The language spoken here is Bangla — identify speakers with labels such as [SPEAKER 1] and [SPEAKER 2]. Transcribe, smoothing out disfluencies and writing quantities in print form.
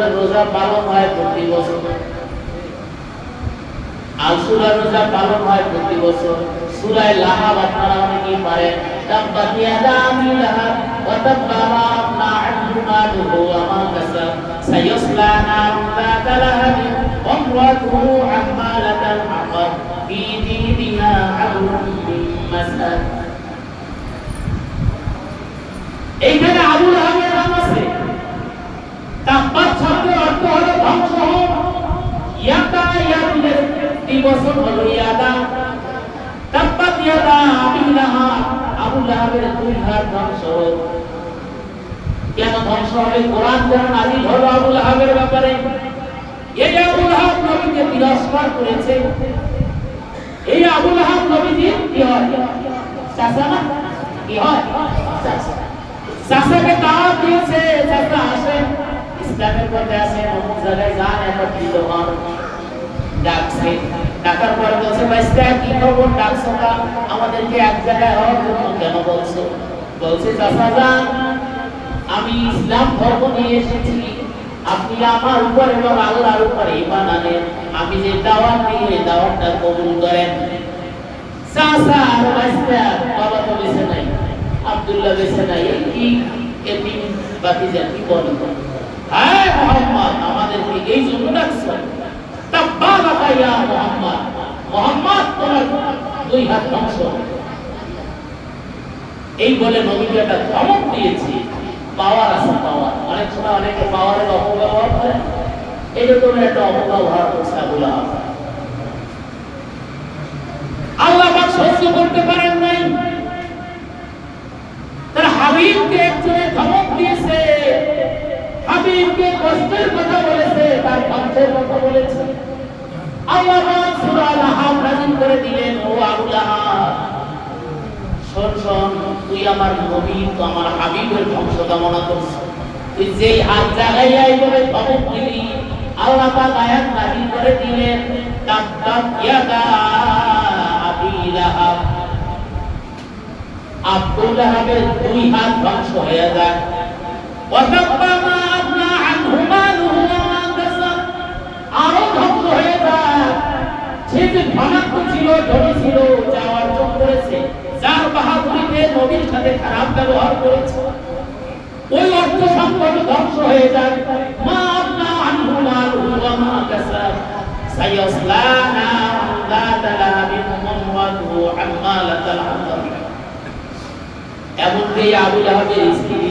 [SPEAKER 1] আশুরার রোজা পালন হয় প্রতি বছর, আশুরার রোজা পালন হয় প্রতি বছর। সূরা লাহাব আপনারা অনেকেই পারেন, তাব্বাত ইয়াদা আবি লাহাব ওয়া তাব্বা মা আগনা আনহু মালুহু ওয়া মা কাসাব সায়াসলা নারান যাতা লাহাব ওয়া ইমরাতুহু হাম্মালাতাল হাতাব ফী জিদিহা হাবলুম মিন মাসাদ। এইখানে আবু লাহাবের নাম আছে। তাব্বাত শব্দের অর্থ হলো ধ্বংস হোক। ইয়াদা ইয়াদের দিবসন হলো ইয়াদা। তাব্বাত ইয়াদা আবি লাহাব, আবু লাহাবের দুই হাত ধ্বংস হোক। কেন ধ্বংস হবে? কোরআন যেন নাযিল হলো আবু লাহাবের ব্যাপারে। এই আবু লাহাব নবীকে তিরস্কার করেছে। এই আবু লাহাব নবীজির কি হয়? চাচা না? কি হয়? চাচা। চাচাকে দাওয়াত দিয়েছে, চাচা আসেন, ইসলামের পথে আসেন, অমুক জায়গায় যান, একত্রিত হন। ডাকছে, ডাকার পরে বলছে, ভাইস্তা কি খবর, ডাকছো না আমাদেরকে এক জায়গায় হওয়ার জন্য, কেন বলছো? বলছে, চাচা যান, আমি ইসলাম ধর্ম নিয়ে এসেছি, আপনি আমার উপর এবং আল্লাহর উপর ঈমান আনেন, আমি যে দাওয়াত দিই এই দাওয়াতটা কবুল করেন। চাচা আর ভাইস্তা, বাবা তো বেঁচে নাই, আব্দুল্লাহ বেঁচে নাই, এই কি এমনি বাতিজা কি বলেন? হ্যাঁ মুহাম্মদ, আমাদেরকে এই জন্য ডাকছো। তাব্বালাকা ইয়া মুহাম্মদ, মুহাম্মদ তোমার দুই হাত ধ্বংস। এই বলে নবীকে একটা ধমক দিয়েছি। পাওয়ার আছে, পাওয়ার। অনেক সময় অনেকে পাওয়ারের অপব্যবহার করে, এটা তোমার একটা অপব্যবহার করছে আবু লাহাব। আল্লাহ পাক সহ্য করতে পারেন নাই, তার হাবিবকে একজনে ধমক দিয়েছে, হাবিবকে কষ্টের কথা বলেছে, তার ধ্বংসের কথা বলেছে। আল্লাহ পাক সূরা লাহাব নাযিল করে দিলেন, ও আবু লাহাব শোন শোন, তুই আমার নবী, তো আমার হাবিবের ধ্বংস কামনা করছিস, তুই যেই হাত জাগাইয়া এইভাবে ধমক দিলি, আল্লাহ পাক আয়াত নাযিল করে দিলেন, তাব্বাত ইয়াদা আবি লাহাব, আবু লাহাবের দুই হাত ধ্বংস হয়ে যায়। ওয়া তাব্বা মা আগনা আনহু মালুহু ওয়া মা কাসাব, আরো ধ্বংস হয়ে যায় সে যে ধনাত্ম ছিল, ধনী ছিল, যা অর্জন করেছে, যার বাহাদুরিতে নবীর সাথে খারাপ ব্যবহার করেছে, ওই অর্থ সম্পদ ধ্বংস হয়ে যায়। মা আগনা আনহু মালুহু ওয়া মা কাসাব সায়াসলা নারান যাতা লাহাবিন ওয়া ইমরাতুহু হাম্মালাতাল হাতাব। এমনকি আবু লাহাবের স্ত্রী